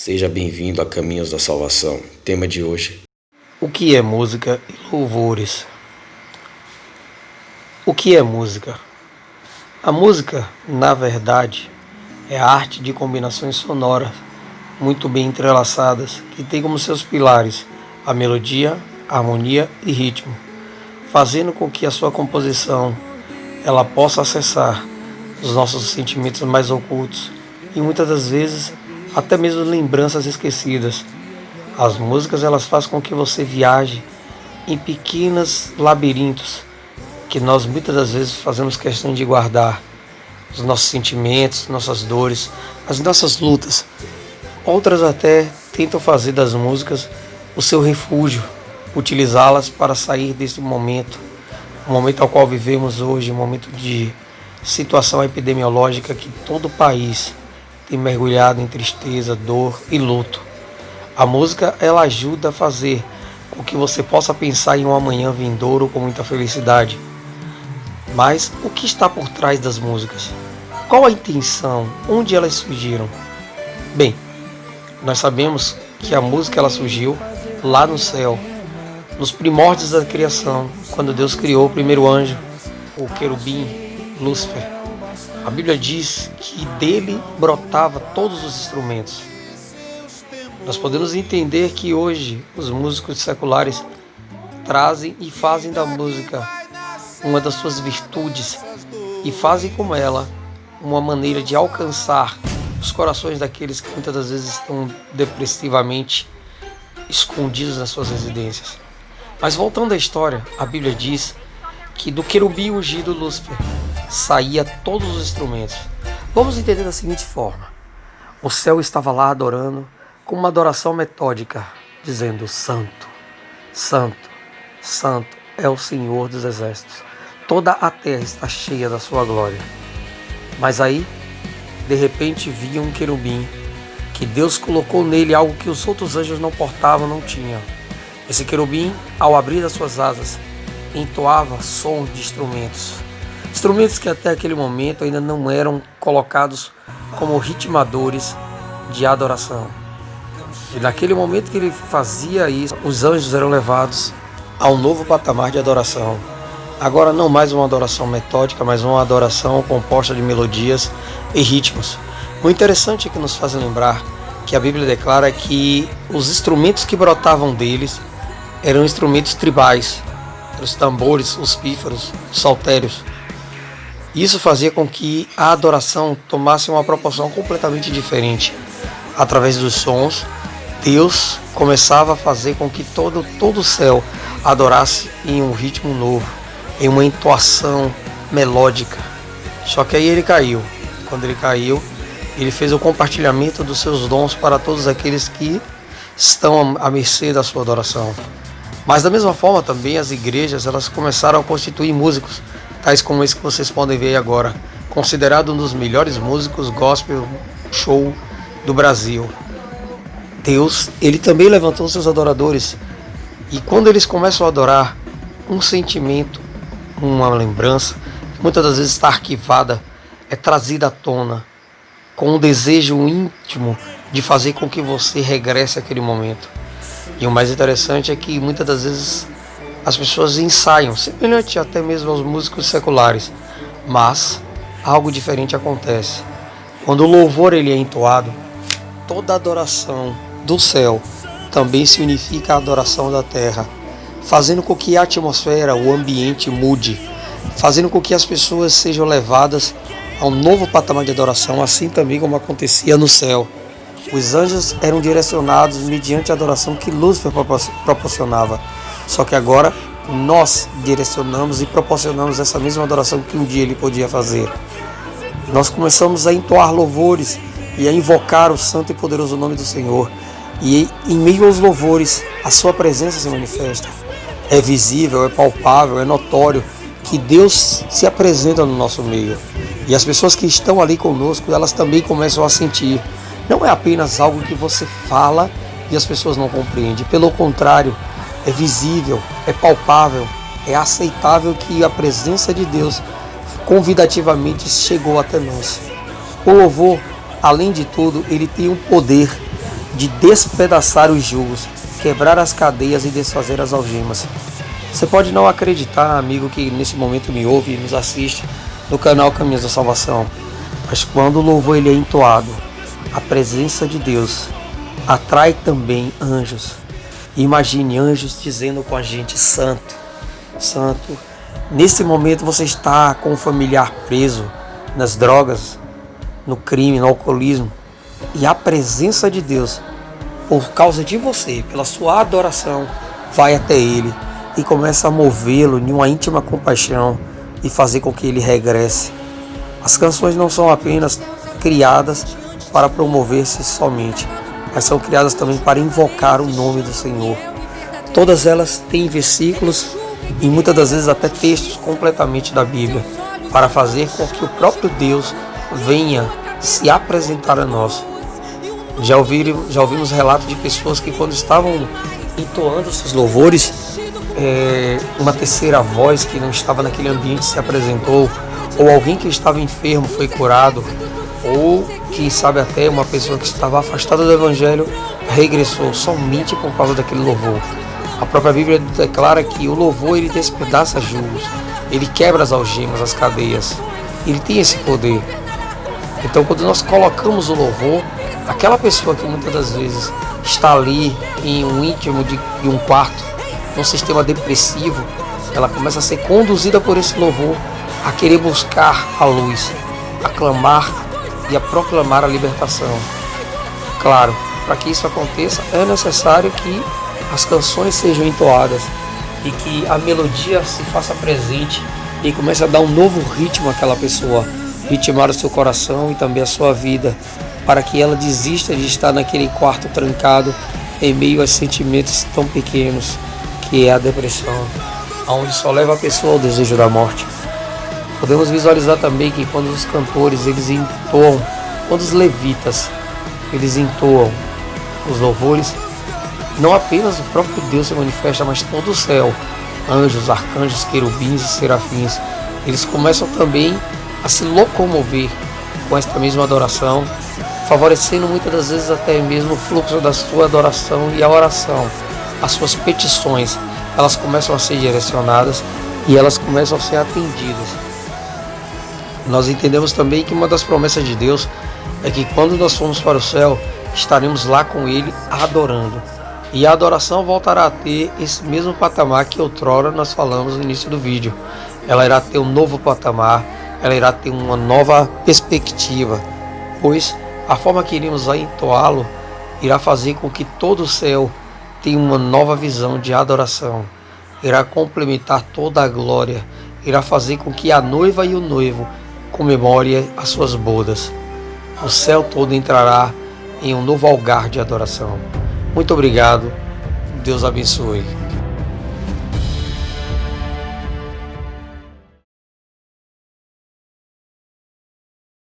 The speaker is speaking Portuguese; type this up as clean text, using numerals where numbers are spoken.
Seja bem-vindo a Caminhos da Salvação. Tema de hoje: o que é música e louvores? O que é música? A música, na verdade, é a arte de combinações sonoras muito bem entrelaçadas, que tem como seus pilares a melodia, a harmonia e ritmo, fazendo com que a sua composição ela possa acessar os nossos sentimentos mais ocultos e muitas das vezes até mesmo lembranças esquecidas. As músicas elas fazem com que você viaje em pequenos labirintos que nós muitas das vezes fazemos questão de guardar os nossos sentimentos, nossas dores, as nossas lutas. Outras até tentam fazer das músicas o seu refúgio, utilizá-las para sair desse momento, o momento ao qual vivemos hoje, um momento de situação epidemiológica que todo o país tem mergulhado em tristeza, dor e luto. A música ela ajuda a fazer com que você possa pensar em um amanhã vindouro com muita felicidade. Mas o que está por trás das músicas? Qual a intenção? Onde elas surgiram? Bem, nós sabemos que a música ela surgiu lá no céu, nos primórdios da criação, quando Deus criou o primeiro anjo, o querubim, Lúcifer. A Bíblia diz que dele brotava todos os instrumentos. Nós podemos entender que hoje os músicos seculares trazem e fazem da música uma das suas virtudes e fazem com ela uma maneira de alcançar os corações daqueles que muitas das vezes estão depressivamente escondidos nas suas residências. Mas voltando à história, a Bíblia diz que do querubim ungido Lúcifer saía todos os instrumentos. Vamos entender da seguinte forma: o céu estava lá adorando com uma adoração metódica, dizendo: Santo, Santo, Santo é o Senhor dos Exércitos. Toda a terra está cheia da sua glória. Mas aí, de repente, via um querubim, que Deus colocou nele algo que os outros anjos não portavam, não tinham. Esse querubim, ao abrir as suas asas, entoava som de instrumentos. Instrumentos que até aquele momento ainda não eram colocados como ritmadores de adoração. E naquele momento que ele fazia isso, os anjos eram levados a um novo patamar de adoração. Agora não mais uma adoração metódica, mas uma adoração composta de melodias e ritmos. O interessante é que nos faz lembrar que a Bíblia declara que os instrumentos que brotavam deles eram instrumentos tribais, os tambores, os pífaros, os saltérios. Isso fazia com que a adoração tomasse uma proporção completamente diferente. Através dos sons, Deus começava a fazer com que todo o céu adorasse em um ritmo novo, em uma entoação melódica. Só que aí ele caiu. Quando ele caiu, ele fez o compartilhamento dos seus dons para todos aqueles que estão à mercê da sua adoração. Mas da mesma forma também as igrejas elas começaram a constituir músicos, tais como esse que vocês podem ver agora, considerado um dos melhores músicos gospel show do Brasil. Deus, ele também levantou seus adoradores, e quando eles começam a adorar, um sentimento, uma lembrança, que muitas das vezes está arquivada, é trazida à tona, com um desejo íntimo de fazer com que você regresse àquele momento. E o mais interessante é que muitas das vezes as pessoas ensaiam, semelhante até mesmo aos músicos seculares, mas algo diferente acontece. Quando o louvor ele é entoado, toda a adoração do céu também se unifica à adoração da terra, fazendo com que a atmosfera, o ambiente mude, fazendo com que as pessoas sejam levadas a um novo patamar de adoração, assim também como acontecia no céu. Os anjos eram direcionados mediante a adoração que Lúcifer proporcionava. Só que agora nós direcionamos e proporcionamos essa mesma adoração que um dia ele podia fazer. Nós começamos a entoar louvores e a invocar o santo e poderoso nome do Senhor. E em meio aos louvores, a sua presença se manifesta. É visível, é palpável, é notório que Deus se apresenta no nosso meio. E as pessoas que estão ali conosco, elas também começam a sentir. Não é apenas algo que você fala e as pessoas não compreendem. Pelo contrário, é visível, é palpável, é aceitável que a presença de Deus convidativamente chegou até nós. O louvor, além de tudo, ele tem um poder de despedaçar os jugos, quebrar as cadeias e desfazer as algemas. Você pode não acreditar, amigo, que nesse momento me ouve e nos assiste no canal Caminhos da Salvação, mas quando o louvor ele é entoado, a presença de Deus atrai também anjos. Imagine anjos dizendo com a gente: Santo, Santo. Nesse momento você está com um familiar preso nas drogas, no crime, no alcoolismo, e a presença de Deus, por causa de você, pela sua adoração, vai até ele e começa a movê-lo em uma íntima compaixão e fazer com que ele regresse. As canções não são apenas criadas para promover-se somente, mas são criadas também para invocar o nome do Senhor. Todas elas têm versículos e muitas das vezes até textos completamente da Bíblia, para fazer com que o próprio Deus venha se apresentar a nós. Já ouvimos relatos de pessoas que quando estavam entoando seus louvores, uma terceira voz que não estava naquele ambiente se apresentou, ou alguém que estava enfermo foi curado, ou quem sabe até uma pessoa que estava afastada do Evangelho regressou somente por causa daquele louvor. A própria Bíblia declara que o louvor ele despedaça jugos, ele quebra as algemas, as cadeias, ele tem esse poder. Então quando nós colocamos o louvor, aquela pessoa que muitas das vezes está ali em um íntimo de um quarto, num sistema depressivo, ela começa a ser conduzida por esse louvor a querer buscar a luz, a clamar e a proclamar a libertação. Claro, para que isso aconteça é necessário que as canções sejam entoadas e que a melodia se faça presente e comece a dar um novo ritmo àquela pessoa, ritmar o seu coração e também a sua vida, para que ela desista de estar naquele quarto trancado em meio a sentimentos tão pequenos que é a depressão, onde só leva a pessoa ao desejo da morte. Podemos visualizar também que quando os cantores eles entoam, quando os levitas eles entoam os louvores, não apenas o próprio Deus se manifesta, mas todo o céu, anjos, arcanjos, querubins e serafins, eles começam também a se locomover com esta mesma adoração, favorecendo muitas das vezes até mesmo o fluxo da sua adoração e a oração. As suas petições, elas começam a ser direcionadas e elas começam a ser atendidas. Nós entendemos também que uma das promessas de Deus é que quando nós formos para o céu, estaremos lá com Ele adorando. E a adoração voltará a ter esse mesmo patamar que outrora nós falamos no início do vídeo. Ela irá ter um novo patamar, ela irá ter uma nova perspectiva, pois a forma que iremos entoá-lo irá fazer com que todo o céu tenha uma nova visão de adoração, irá complementar toda a glória, irá fazer com que a noiva e o noivo comemorem as suas bodas. O céu todo entrará em um novo algar de adoração. Muito obrigado, Deus abençoe.